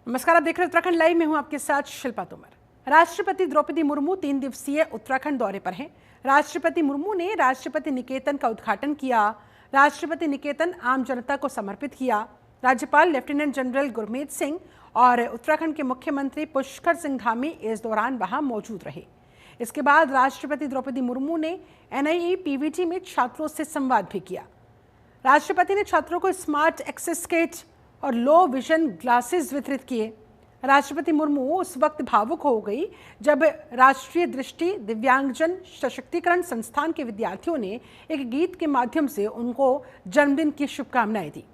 नमस्कार, आप देख रहे हैं उत्तराखंड लाइव में हूं आपके साथ शिल्पा तोमर। राष्ट्रपति द्रौपदी मुर्मू 3 दिवसीय उत्तराखंड दौरे पर हैं। राष्ट्रपति मुर्मू ने राष्ट्रपति निकेतन का उद्घाटन किया। राष्ट्रपति निकेतन आम जनता को समर्पित किया। राज्यपाल लेफ्टिनेंट जनरल गुरमीत सिंह और उत्तराखंड के मुख्यमंत्री पुष्कर सिंह धामी इस दौरान वहां मौजूद रहे। इसके बाद राष्ट्रपति द्रौपदी मुर्मू ने NIE-PVT में छात्रों से संवाद भी किया। राष्ट्रपति ने छात्रों को स्मार्ट एक्सेस किट और लो विजन ग्लासेस वितरित किए। राष्ट्रपति मुर्मू उस वक्त भावुक हो गई जब राष्ट्रीय दृष्टि दिव्यांगजन सशक्तिकरण संस्थान के विद्यार्थियों ने एक गीत के माध्यम से उनको जन्मदिन की शुभकामनाएं दी।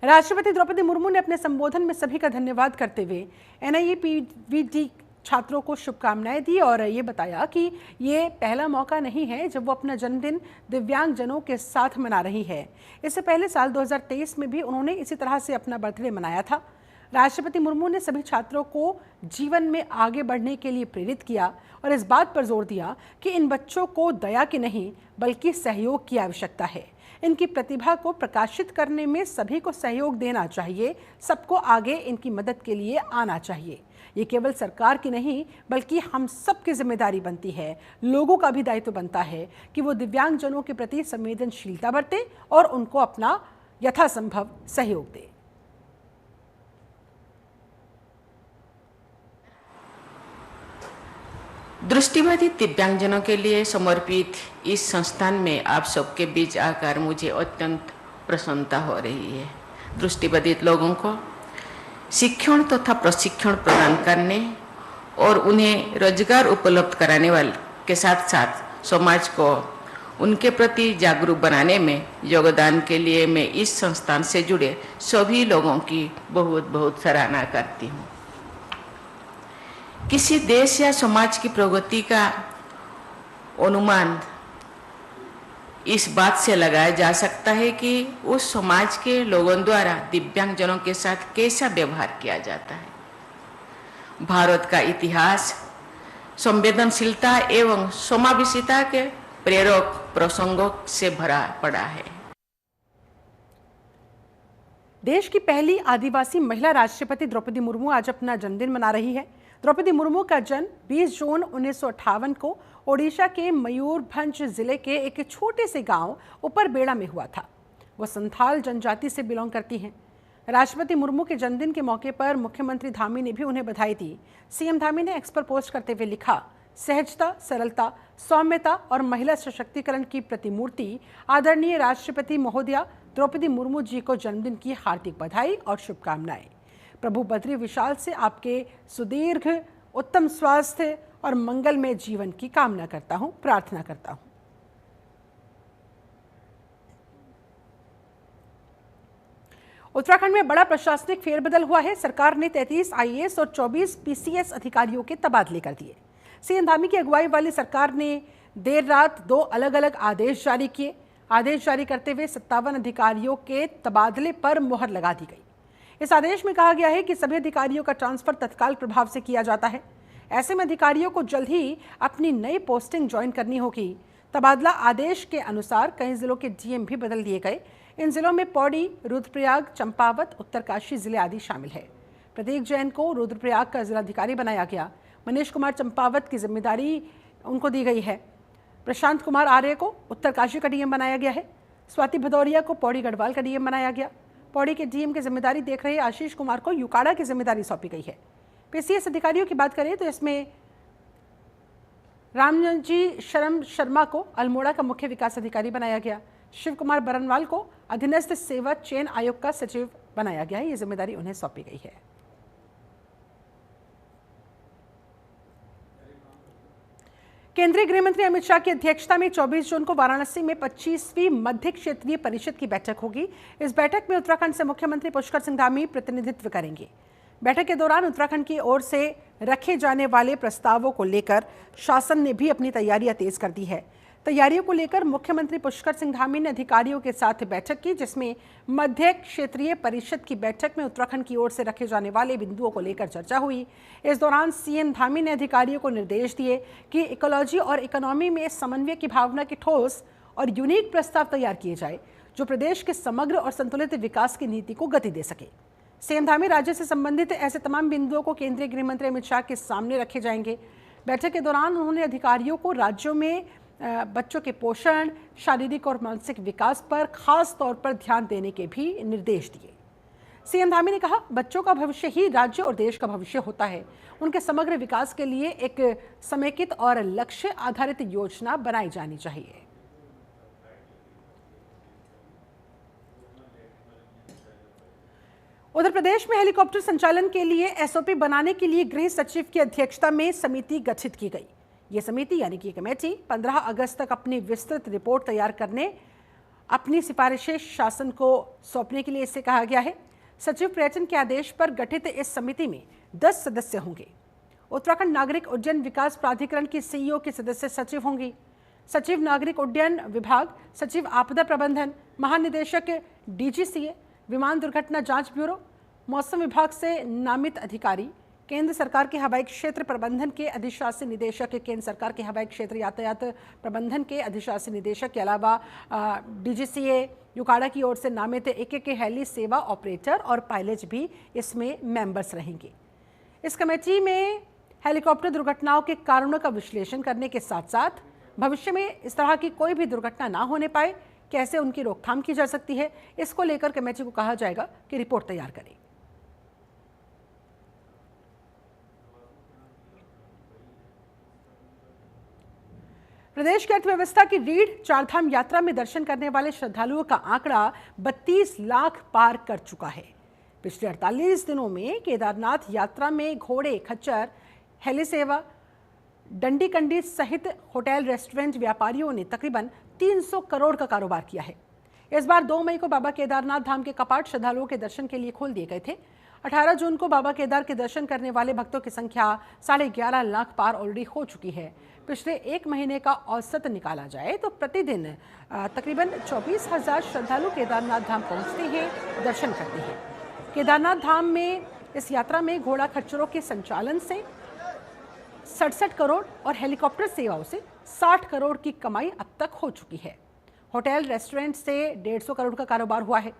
राष्ट्रपति द्रौपदी मुर्मू ने अपने संबोधन में सभी का धन्यवाद करते हुए NIE-PVT छात्रों को शुभकामनाएं दी और ये बताया कि ये पहला मौका नहीं है जब वो अपना जन्मदिन दिव्यांगजनों के साथ मना रही है। इससे पहले साल 2023 में भी उन्होंने इसी तरह से अपना बर्थडे मनाया था। राष्ट्रपति मुर्मू ने सभी छात्रों को जीवन में आगे बढ़ने के लिए प्रेरित किया और इस बात पर जोर दिया कि इन बच्चों को दया की नहीं बल्कि सहयोग की आवश्यकता है। इनकी प्रतिभा को प्रकाशित करने में सभी को सहयोग देना चाहिए। सबको आगे इनकी मदद के लिए आना चाहिए। ये केवल सरकार की नहीं बल्कि हम सब की जिम्मेदारी बनती है। लोगों का भी दायित्व बनता है कि वो दिव्यांगजनों के प्रति संवेदनशीलता बरते और उनको अपना यथासंभव सहयोग दे। दृष्टिबाधित दिव्यांगजनों के लिए समर्पित इस संस्थान में आप सबके बीच आकर मुझे अत्यंत प्रसन्नता हो रही है। दृष्टिबाधित लोगों को शिक्षण तथा प्रशिक्षण प्रदान करने और उन्हें रोजगार उपलब्ध कराने वाले के साथ साथ समाज को उनके प्रति जागरूक बनाने में योगदान के लिए मैं इस संस्थान से जुड़े सभी लोगों की बहुत बहुत सराहना करती हूँ। किसी देश या समाज की प्रगति का अनुमान इस बात से लगाया जा सकता है कि उस समाज के लोगों द्वारा दिव्यांगजनों के साथ कैसा व्यवहार किया जाता है। भारत का इतिहास संवेदनशीलता एवं समावेशिता के प्रेरक प्रसंगों से भरा पड़ा है। देश की पहली आदिवासी महिला राष्ट्रपति द्रौपदी मुर्मू आज अपना जन्मदिन मना रही है। द्रौपदी मुर्मू का जन्म 20 जून 1958 को ओडिशा के मयूरभंज जिले के एक छोटे से गांव ऊपरबेड़ा में हुआ था। वो संथाल जनजाति से बिलोंग करती हैं। राष्ट्रपति मुर्मू के जन्मदिन के मौके पर मुख्यमंत्री धामी ने भी उन्हें बधाई दी। CM धामी ने एक्स पर पोस्ट करते हुए लिखा, सहजता, सरलता, सौम्यता और महिला सशक्तिकरण की प्रतिमूर्ति आदरणीय राष्ट्रपति महोदया द्रौपदी मुर्मू जी को जन्मदिन की हार्दिक बधाई और शुभकामनाएं। प्रभु बद्री विशाल से आपके सुदीर्घ उत्तम स्वास्थ्य और मंगलमय जीवन की कामना करता हूं, प्रार्थना करता हूं। उत्तराखंड में बड़ा प्रशासनिक फेरबदल हुआ है। सरकार ने 33 IAS और 24 PCS अधिकारियों के तबादले कर दिए। CM धामी की अगुवाई वाली सरकार ने देर रात 2 अलग अलग आदेश जारी किए। आदेश जारी करते हुए 57 अधिकारियों के तबादले पर मुहर लगा दी गई। इस आदेश में कहा गया है कि सभी अधिकारियों का ट्रांसफर तत्काल प्रभाव से किया जाता है। ऐसे में अधिकारियों को जल्द ही अपनी नई पोस्टिंग ज्वाइन करनी होगी। तबादला आदेश के अनुसार कई जिलों के DM भी बदल दिए गए। इन जिलों में पौड़ी, रुद्रप्रयाग, चंपावत, उत्तरकाशी जिले आदि शामिल है। प्रतीक जैन को रुद्रप्रयाग का जिलाधिकारी बनाया गया। मनीष कुमार चंपावत की जिम्मेदारी उनको दी गई है। प्रशांत कुमार आर्य को उत्तरकाशी का DM बनाया गया है। स्वाति भदौरिया को पौड़ी गढ़वाल का DM बनाया गया। पौड़ी के DM की जिम्मेदारी देख रहे आशीष कुमार को युकाड़ा की जिम्मेदारी सौंपी गई है। PCS अधिकारियों की बात करें तो इसमें रामजी शर्मा को अल्मोड़ा का मुख्य विकास अधिकारी बनाया गया। शिव कुमार बरनवाल को अधीनस्थ सेवा चयन आयोग का सचिव बनाया गया है। ये जिम्मेदारी उन्हें सौंपी गई है। केंद्रीय गृह मंत्री अमित शाह की अध्यक्षता में 24 जून को वाराणसी में 25वीं मध्य क्षेत्रीय परिषद की बैठक होगी। इस बैठक में उत्तराखंड से मुख्यमंत्री पुष्कर सिंह धामी प्रतिनिधित्व करेंगे। बैठक के दौरान उत्तराखंड की ओर से रखे जाने वाले प्रस्तावों को लेकर शासन ने भी अपनी तैयारियां तेज कर दी है। तैयारियों को लेकर मुख्यमंत्री पुष्कर सिंह धामी ने अधिकारियों के साथ बैठक की, जिसमें मध्य क्षेत्रीय परिषद की बैठक में उत्तराखंड की ओर से रखे जाने वाले बिंदुओं को लेकर चर्चा हुई। इस दौरान CM धामी ने अधिकारियों को निर्देश दिए कि इकोलॉजी और इकोनॉमी में समन्वय की भावना की ठोस और यूनिक प्रस्ताव तैयार किए जाए, जो प्रदेश के समग्र और संतुलित विकास की नीति को गति दे सके। सीएम धामी राज्य से संबंधित ऐसे तमाम बिंदुओं को केंद्रीय गृह मंत्री अमित शाह के सामने रखे जाएंगे। बैठक के दौरान उन्होंने अधिकारियों को राज्यों में बच्चों के पोषण, शारीरिक और मानसिक विकास पर खास तौर पर ध्यान देने के भी निर्देश दिए। सीएम धामी ने कहा, बच्चों का भविष्य ही राज्य और देश का भविष्य होता है। उनके समग्र विकास के लिए एक समेकित और लक्ष्य आधारित योजना बनाई जानी चाहिए। उधर प्रदेश में हेलीकॉप्टर संचालन के लिए एसओपी बनाने के लिए गृह सचिव की अध्यक्षता में समिति गठित की गई। ये समिति यानी कि कमेटी 15 अगस्त तक अपनी विस्तृत रिपोर्ट तैयार करने, अपनी सिफारिशें शासन को सौंपने के लिए इससे कहा गया है। सचिव पर्यटन के आदेश पर गठित इस समिति में 10 सदस्य होंगे। उत्तराखंड नागरिक उड्डयन विकास प्राधिकरण की सीईओ के सदस्य सचिव होंगी। सचिव नागरिक उड्डयन विभाग, सचिव आपदा प्रबंधन, महानिदेशक डीजीसीए, विमान दुर्घटना जांच ब्यूरो, मौसम विभाग से नामित अधिकारी, केंद्र सरकार के हवाई क्षेत्र प्रबंधन के अधिशासी निदेशक, केंद्र सरकार के हवाई क्षेत्र यातायात प्रबंधन के अधिशासी निदेशक के अलावा डीजीसीए, यूकाडा की ओर से नामित एक हेली सेवा ऑपरेटर और पायलट भी इसमें मेंबर्स रहेंगे। इस कमेटी में हेलीकॉप्टर दुर्घटनाओं के कारणों का विश्लेषण करने के साथ साथ भविष्य में इस तरह की कोई भी दुर्घटना ना होने पाए, कैसे उनकी रोकथाम की जा सकती है, इसको लेकर कमेटी को कहा जाएगा कि रिपोर्ट तैयार करें। प्रदेश की अर्थव्यवस्था की रीढ़ चारधाम यात्रा में दर्शन करने वाले श्रद्धालुओं का आंकड़ा 32 लाख पार कर चुका है। पिछले 48 दिनों में केदारनाथ यात्रा में घोड़े, खच्चर, हेली सेवा, डंडी कंडी सहित होटल, रेस्टोरेंट व्यापारियों ने तकरीबन 300 करोड़ का कारोबार किया है। इस बार 2 मई को बाबा केदारनाथ धाम के कपाट श्रद्धालुओं के दर्शन के लिए खोल दिए गए थे। 18 जून को बाबा केदार के दर्शन करने वाले भक्तों की संख्या 11.5 लाख पार ऑलरेडी हो चुकी है। पिछले 1 महीने का औसत निकाला जाए तो प्रतिदिन तकरीबन 24,000 श्रद्धालु केदारनाथ धाम पहुंचते हैं, दर्शन करते हैं। केदारनाथ धाम में इस यात्रा में घोड़ा खच्चरों के संचालन से 67 करोड़ और हेलीकॉप्टर सेवाओं से 60 करोड़ की कमाई अब तक हो चुकी है। होटल, रेस्टोरेंट से 150 करोड़ का कारोबार हुआ है।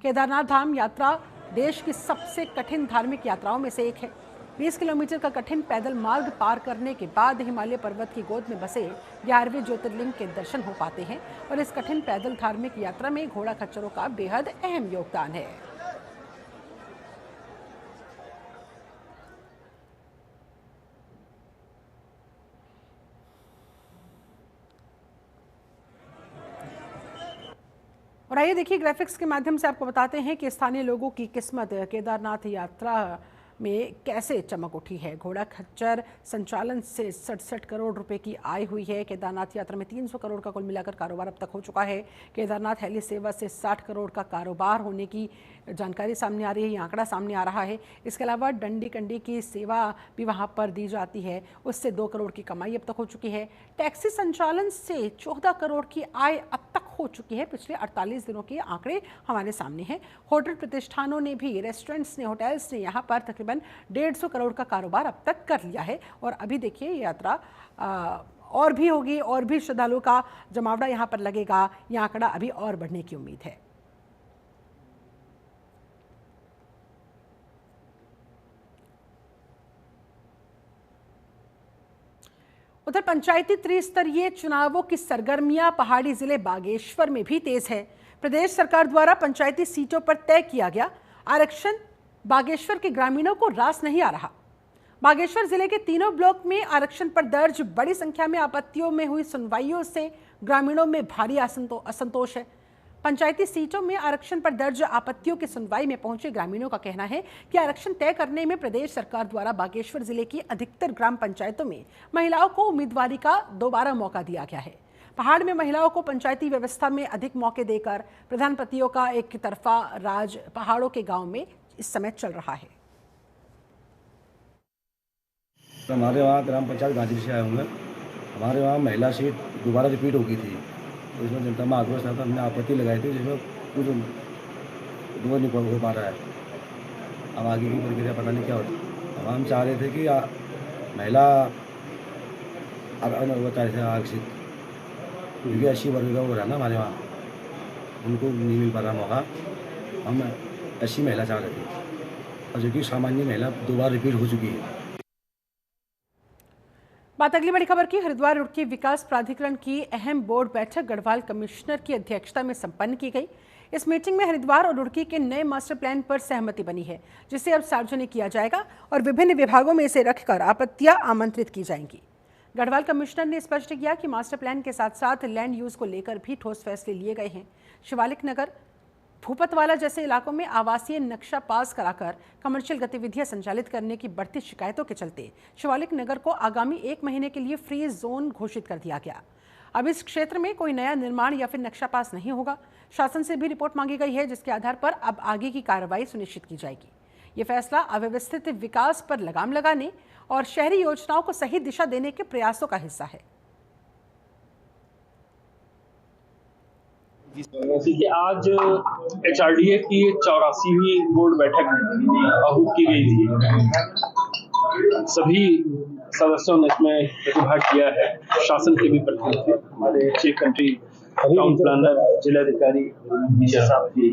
केदारनाथ धाम यात्रा देश की सबसे कठिन धार्मिक यात्राओं में से एक है। 20 किलोमीटर का कठिन पैदल मार्ग पार करने के बाद हिमालय पर्वत की गोद में बसे 11वें ज्योतिर्लिंग के दर्शन हो पाते हैं और इस कठिन पैदल धार्मिक यात्रा में घोड़ा खच्चरों का बेहद अहम योगदान है। और आइए देखिए ग्राफिक्स के माध्यम से आपको बताते हैं कि स्थानीय लोगों की किस्मत केदारनाथ यात्रा में कैसे चमक उठी है। घोड़ा खच्चर संचालन से 67 करोड़ रुपए की आय हुई है। केदारनाथ यात्रा में 300 करोड़ का कुल मिलाकर कारोबार अब तक हो चुका है। केदारनाथ हेली सेवा से 60 करोड़ का कारोबार होने की जानकारी सामने आ रही है, ये आंकड़ा सामने आ रहा है। इसके अलावा डंडी कंडी की सेवा भी वहाँ पर दी जाती है, उससे 2 करोड़ की कमाई अब तक हो चुकी है। टैक्सी संचालन से 14 करोड़ की आय अब तक हो चुकी है। पिछले 48 दिनों के आंकड़े हमारे सामने हैं। होटल प्रतिष्ठानों ने भी, रेस्टोरेंट्स ने, होटल्स ने यहाँ पर तकरीबन 150 करोड़ का कारोबार अब तक कर लिया है। और अभी देखिए ये यात्रा और भी होगी और भी श्रद्धालुओं का जमावड़ा यहाँ पर लगेगा। यह आंकड़ा अभी और बढ़ने की उम्मीद है। उधर पंचायती त्रिस्तरीय चुनावों की सरगर्मियां पहाड़ी जिले बागेश्वर में भी तेज है। प्रदेश सरकार द्वारा पंचायती सीटों पर तय किया गया आरक्षण बागेश्वर के ग्रामीणों को रास नहीं आ रहा। बागेश्वर जिले के तीनों ब्लॉक में आरक्षण पर दर्ज बड़ी संख्या में आपत्तियों में हुई सुनवाइयों से ग्रामीणों में भारी असंतोष है। पंचायती सीटों में आरक्षण पर दर्ज आपत्तियों की सुनवाई में पहुंचे ग्रामीणों का कहना है कि आरक्षण तय करने में प्रदेश सरकार द्वारा बागेश्वर जिले की अधिकतर ग्राम पंचायतों में महिलाओं को उम्मीदवारी का दोबारा मौका दिया गया है। पहाड़ में महिलाओं को पंचायती व्यवस्था में अधिक मौके देकर प्रधान पतियों का एक तरफा राज पहाड़ों के गांव में इस समय चल रहा है। हमारे वहाँ ग्राम पंचायत गाजीपुर से आए हुए हैं। हमारे वहाँ महिला सीट दोबारा रिपीट हो गई थी, तो इसमें जनता में आक्रोश था, हमने आपत्ति लगाई थी, जिसमें कुछ दुआ नहीं हो पा रहा है। अब आगे की प्रक्रिया पता नहीं क्या होती। अब हम चाह रहे थे कि महिला आरक्षित, क्योंकि 80 वर्ग का वो रहा ना हमारे वहाँ, उनको नहीं मिल पा रहा मौका। हम 80 महिला चाह रहे थे। और जो कि सामान्य महिला 2 बार रिपीट हो चुकी है। बात अगली बड़ी खबर की। हरिद्वार रुड़की विकास प्राधिकरण की अहम बोर्ड बैठक गढ़वाल कमिश्नर की अध्यक्षता में संपन्न की गई। इस मीटिंग में हरिद्वार और रुड़की के नए मास्टर प्लान पर सहमति बनी है, जिसे अब सार्वजनिक किया जाएगा और विभिन्न विभागों में इसे रखकर आपत्तियां आमंत्रित की जाएंगी। गढ़वाल कमिश्नर ने स्पष्ट किया कि मास्टर प्लान के साथ साथ लैंड यूज को लेकर भी ठोस फैसले लिए गए हैं। शिवालिक नगर, भूपतवाला जैसे इलाकों में आवासीय नक्शा पास कराकर कमर्शियल गतिविधियां संचालित करने की बढ़ती शिकायतों के चलते शिवालिक नगर को आगामी 1 महीने के लिए फ्री जोन घोषित कर दिया गया। अब इस क्षेत्र में कोई नया निर्माण या फिर नक्शा पास नहीं होगा। शासन से भी रिपोर्ट मांगी गई है, जिसके आधार पर अब आगे की कार्रवाई सुनिश्चित की जाएगी। ये फैसला अव्यवस्थित विकास पर लगाम लगाने और शहरी योजनाओं को सही दिशा देने के प्रयासों का हिस्सा है। देखिए, आज HRDA की 84वीं बोर्ड बैठक आहूत की गई थी। सभी सदस्यों ने इसमें प्रतिभाग किया है। शासन के भी प्रतिनिधि थे, हमारे चीफ कंट्री टाउन प्लानर, जिलाधिकारी साहब थी।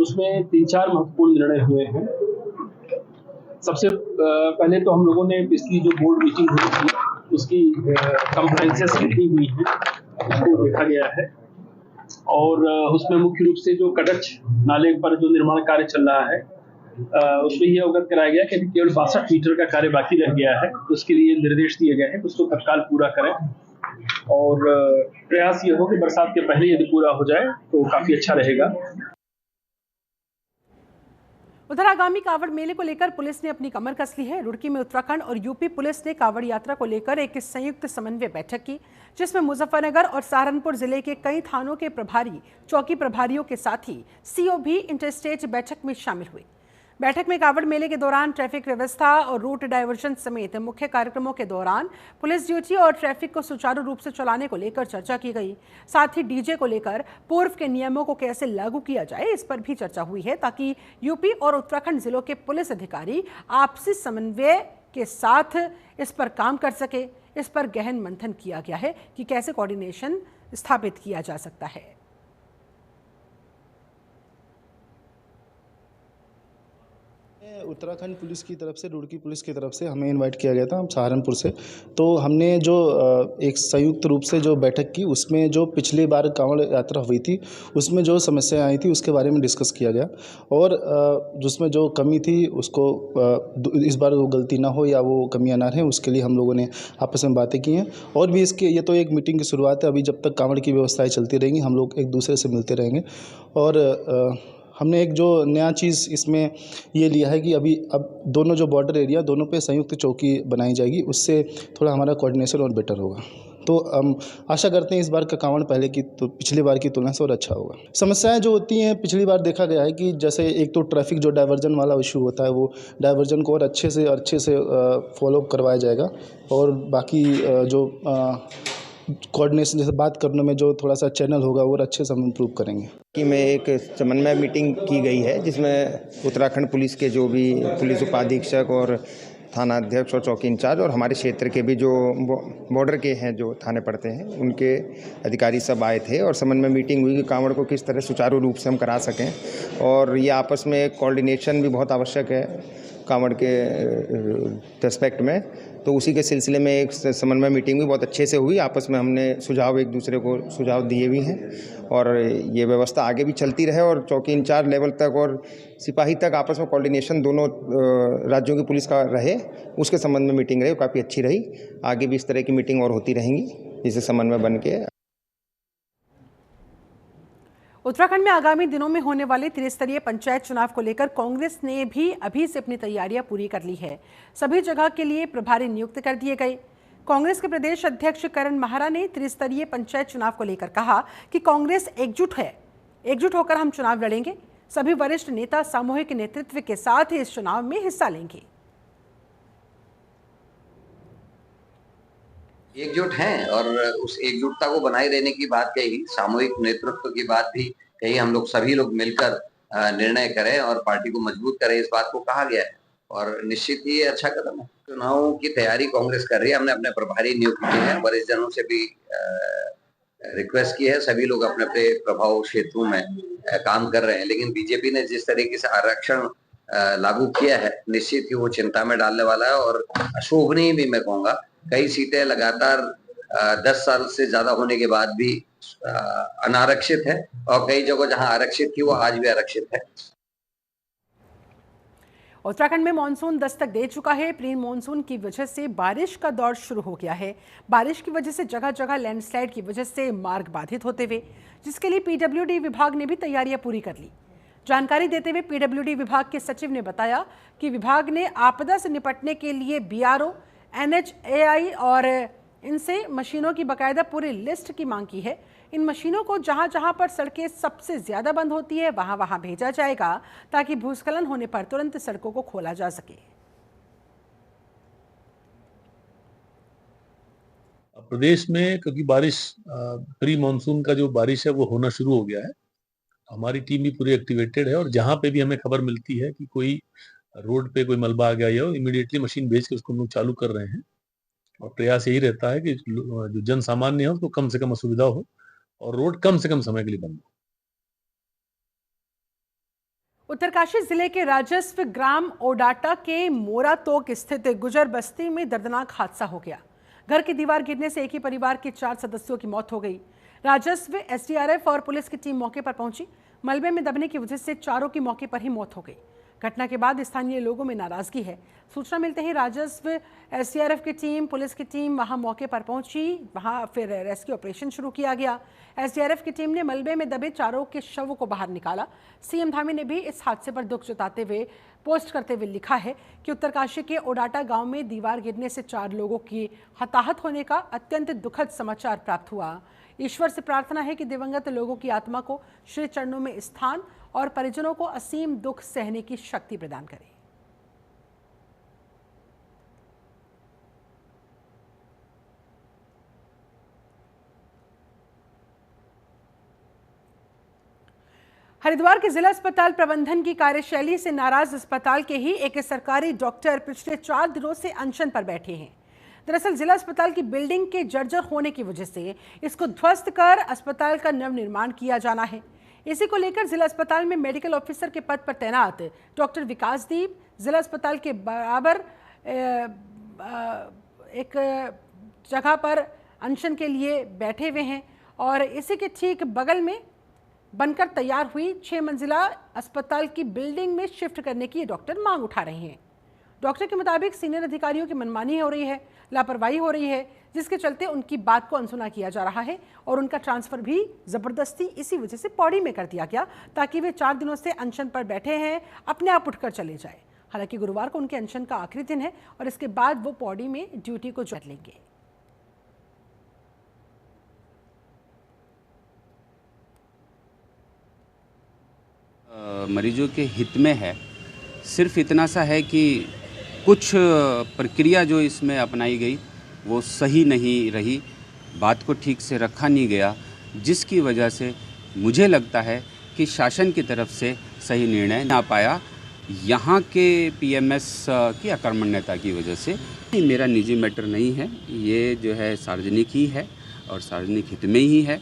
उसमें 3-4 महत्वपूर्ण निर्णय हुए हैं। सबसे पहले तो हम लोगों ने पिछली जो बोर्ड मीटिंग हुई थी उसकी कंप्लायंसेस कितनी हुई है उसको देखा गया है, और उसमें मुख्य रूप से जो कटच नाले पर जो निर्माण कार्य चल रहा है उसमें यह अवगत कराया गया कि केवल 62 मीटर का कार्य बाकी रह गया है। उसके लिए निर्देश दिए गए हैं कि उसको तत्काल पूरा करें, और प्रयास ये हो कि बरसात के पहले यदि पूरा हो जाए तो काफी अच्छा रहेगा। उधर आगामी कावड़ मेले को लेकर पुलिस ने अपनी कमर कस ली है। रुड़की में उत्तराखंड और यूपी पुलिस ने कावड़ यात्रा को लेकर एक संयुक्त समन्वय बैठक की, जिसमें मुजफ्फरनगर और सहारनपुर जिले के कई थानों के प्रभारी, चौकी प्रभारियों के साथ ही सीओ भी इंटरस्टेट बैठक में शामिल हुए। बैठक में कावड़ मेले के दौरान ट्रैफिक व्यवस्था और रूट डायवर्जन समेत मुख्य कार्यक्रमों के दौरान पुलिस ड्यूटी और ट्रैफिक को सुचारू रूप से चलाने को लेकर चर्चा की गई। साथ ही डीजे को लेकर पूर्व के नियमों को कैसे लागू किया जाए, इस पर भी चर्चा हुई है, ताकि यूपी और उत्तराखंड जिलों के पुलिस अधिकारी आपसी समन्वय के साथ इस पर काम कर सके। इस पर गहन मंथन किया गया है कि कैसे कोऑर्डिनेशन स्थापित किया जा सकता है। उत्तराखंड पुलिस की तरफ से, रुड़की पुलिस की तरफ से हमें इनवाइट किया गया था, हम सहारनपुर से। तो हमने जो एक संयुक्त रूप से जो बैठक की, उसमें जो पिछली बार कांवड़ यात्रा हुई थी उसमें जो समस्याएं आई थी उसके बारे में डिस्कस किया गया, और जिसमें जो कमी थी उसको इस बार वो गलती ना हो या वो कमियां ना रहें, उसके लिए हम लोगों ने आपस में बातें की हैं। और भी इसके, ये तो एक मीटिंग की शुरुआत है, अभी जब तक कांवड़ की व्यवस्थाएँ चलती रहेंगी हम लोग एक दूसरे से मिलते रहेंगे। और हमने एक जो नया चीज़ इसमें ये लिया है कि अब दोनों जो बॉर्डर एरिया, दोनों पे संयुक्त चौकी बनाई जाएगी, उससे थोड़ा हमारा कोऑर्डिनेशन और बेटर होगा। तो हम आशा करते हैं इस बार का कांवड़ पहले की तो पिछली बार की तुलना से और अच्छा होगा। समस्याएं जो होती हैं, पिछली बार देखा गया है कि जैसे एक तो ट्रैफिक जो डाइवर्जन वाला इशू होता है, वो डाइवर्जन को और अच्छे से फॉलो करवाया जाएगा, और बाकी जो कोऑर्डिनेशन जैसे बात करने में जो थोड़ा सा चैनल होगा वो अच्छे से हम इम्प्रूव करेंगे। कि में एक समन्वय मीटिंग की गई है, जिसमें उत्तराखंड पुलिस के जो भी पुलिस उपाधीक्षक और थाना अध्यक्ष और चौकी इंचार्ज और हमारे क्षेत्र के भी जो बॉर्डर के हैं जो थाने पड़ते हैं उनके अधिकारी सब आए थे, और समन्वय मीटिंग हुई कि कांवड़ को किस तरह सुचारू रूप से हम करा सकें। और ये आपस में कोऑर्डिनेशन भी बहुत आवश्यक है कांवड़ के रेस्पेक्ट में, तो उसी के सिलसिले में एक समन्वय मीटिंग भी बहुत अच्छे से हुई। आपस में हमने सुझाव, एक दूसरे को सुझाव दिए भी हैं, और ये व्यवस्था आगे भी चलती रहे, और चौकी इंचार्ज लेवल तक और सिपाही तक आपस में कोऑर्डिनेशन दोनों राज्यों की पुलिस का रहे, उसके संबंध में मीटिंग रही, काफ़ी अच्छी रही। आगे भी इस तरह की मीटिंग और होती रहेंगी, जिससे समन्वय बन के। उत्तराखंड में आगामी दिनों में होने वाले त्रिस्तरीय पंचायत चुनाव को लेकर कांग्रेस ने भी अभी से अपनी तैयारियां पूरी कर ली है। सभी जगह के लिए प्रभारी नियुक्त कर दिए गए। कांग्रेस के प्रदेश अध्यक्ष करण माहरा ने त्रिस्तरीय पंचायत चुनाव को लेकर कहा कि कांग्रेस एकजुट है, एकजुट होकर हम चुनाव लड़ेंगे। सभी वरिष्ठ नेता सामूहिक नेतृत्व के साथ इस चुनाव में हिस्सा लेंगे। एकजुट हैं, और उस एकजुटता को बनाए रहने की बात कही, सामूहिक नेतृत्व की बात भी कही। हम लोग सभी लोग मिलकर निर्णय करें और पार्टी को मजबूत करें, इस बात को कहा गया है, और निश्चित ही ये अच्छा कदम है। चुनावों की तैयारी कांग्रेस कर रही है, हमने अपने प्रभारी नियुक्त किए हैं, वरिष्ठ जनों से भी रिक्वेस्ट की है, सभी लोग अपने अपने प्रभाव क्षेत्रों में काम कर रहे हैं। लेकिन बीजेपी ने जिस तरीके से आरक्षण लागू किया है, निश्चित ही वो चिंता में डालने वाला है और अशोभनीय भी मैं कहूँगा। कई सीटें लगातार 10 साल से ज्यादा होने के बाद भी अनारक्षित है और कई जगह जहां आरक्षित थी वो आज भी आरक्षित है। उत्तराखंड में मानसून दस्तक दे चुका है। प्री मानसून की वजह से बारिश का दौर शुरू हो गया है। बारिश की वजह से जगह जगह लैंडस्लाइड की वजह से मार्ग बाधित होते हुए, जिसके लिए पीडब्ल्यूडी विभाग ने भी तैयारियां पूरी कर ली। जानकारी देते हुए पीडब्ल्यूडी विभाग के सचिव ने बताया कि विभाग ने आपदा से निपटने के लिए बीआरओ, एनएचएआई और इनसे मशीनों की बाकायदा पूरी लिस्ट की मांग की है। इन मशीनों को जहां जहां पर सड़कें सबसे ज्यादा बंद होती है वहां वहां भेजा जाएगा ताकि भूस्खलन होने पर तुरंत सड़कों को खोला जा सके। प्रदेश में क्योंकि बारिश प्री मानसून का जो बारिश है वो होना शुरू हो गया है, हमारी टीम भी पूरी एक्टिवेटेड है और जहां पे भी हमें खबर मिलती है कि कोई रोड पे कोई मलबा आ गया या इमीडिएटली मशीन भेज के उसको हम लोग चालू कर रहे हैं और प्रयास यही रहता है कि जो जन सामान्य है उसको कम से कम असुविधा हो और रोड कम से कम समय के लिए बंद हो। उत्तरकाशी जिले के राजस्व ग्राम ओडाटा के मोरातोक स्थित गुजर बस्ती में दर्दनाक हादसा हो गया। घर की दीवार गिरने से एक ही परिवार के 4 सदस्यों की मौत हो गई। राजस्व, एसडीआरएफ और पुलिस की टीम मौके पर पहुंची। मलबे में दबने की वजह से चारों की मौके पर ही मौत हो गई। घटना के बाद स्थानीय लोगों में नाराजगी है। सूचना मिलते ही राजस्व, एसडीआरएफ की टीम, पुलिस की टीम वहां मौके पर पहुंची। वहां फिर रेस्क्यू ऑपरेशन शुरू किया गया। एसडीआरएफ की टीम ने मलबे में दबे चारों के शवों को बाहर निकाला। सीएम धामी ने भी इस हादसे पर दुख जताते हुए पोस्ट करते हुए लिखा है कि उत्तरकाशी के ओडाटा गांव में दीवार गिरने से 4 लोगों की हताहत होने का अत्यंत दुखद समाचार प्राप्त हुआ। ईश्वर से प्रार्थना है कि दिवंगत लोगों की आत्मा को श्री चरणों में स्थान और परिजनों को असीम दुख सहने की शक्ति प्रदान करे। हरिद्वार के जिला अस्पताल प्रबंधन की कार्यशैली से नाराज अस्पताल के ही एक सरकारी डॉक्टर पिछले 4 दिनों से अनशन पर बैठे हैं। दरअसल जिला अस्पताल की बिल्डिंग के जर्जर होने की वजह से इसको ध्वस्त कर अस्पताल का नवनिर्माण किया जाना है। इसी को लेकर जिला अस्पताल में मेडिकल ऑफिसर के पद पर तैनात डॉक्टर विकासदीप जिला अस्पताल के बराबर एक जगह पर अनशन के लिए बैठे हुए हैं और इसी के ठीक बगल में बनकर तैयार हुई 6 मंजिला अस्पताल की बिल्डिंग में शिफ्ट करने की डॉक्टर मांग उठा रहे हैं। डॉक्टर के मुताबिक सीनियर अधिकारियों की मनमानी हो रही है, लापरवाही हो रही है, जिसके चलते उनकी बात को अनसुना किया जा रहा है और उनका ट्रांसफर भी जबरदस्ती इसी वजह से पौड़ी में कर दिया गया ताकि वे 4 दिनों से अनशन पर बैठे हैं अपने आप उठकर चले जाए। हालांकि गुरुवार को उनके अनशन का आखिरी दिन है और इसके बाद वो पौड़ी में ड्यूटी को ज्वाइन लेंगे। मरीजों के हित में है, सिर्फ इतना सा है कि कुछ प्रक्रिया जो इसमें अपनाई गई वो सही नहीं रही, बात को ठीक से रखा नहीं गया, जिसकी वजह से मुझे लगता है कि शासन की तरफ से सही निर्णय ना पाया। यहाँ के पीएमएस की अकर्मण्यता की वजह से। मेरा निजी मैटर नहीं है, ये जो है सार्वजनिक ही है और सार्वजनिक हित में ही है।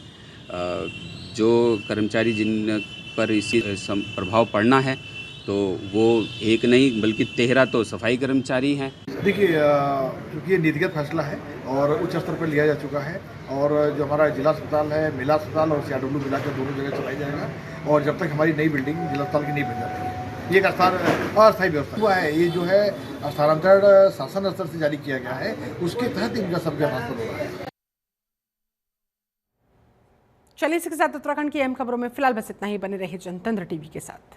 जो कर्मचारी जिन पर इसी प्रभाव पड़ना है तो वो एक नहीं बल्कि 13 तो सफाई कर्मचारी हैं। देखिए, क्योंकि ये नीतिगत फैसला है और उच्च स्तर पर लिया जा चुका है और जो हमारा जिला अस्पताल है, मेला अस्पताल और सीआरडब्ल्यू मिलाकर दोनों जगह चलाया जाएगा और जब तक हमारी नई बिल्डिंग जिला अस्पताल की नहीं बन जाती है। ये एक अस्थायी व्यवस्था हुआ है। ये जो है स्थानांतरण शासन स्तर से जारी किया गया है, उसके तहत इनका सब ट्रांसफर हो रहा है। चलिए इसके साथ उत्तराखंड की अहम खबरों में फिलहाल बस इतना ही। बने रहे जनतंत्र टीवी के साथ।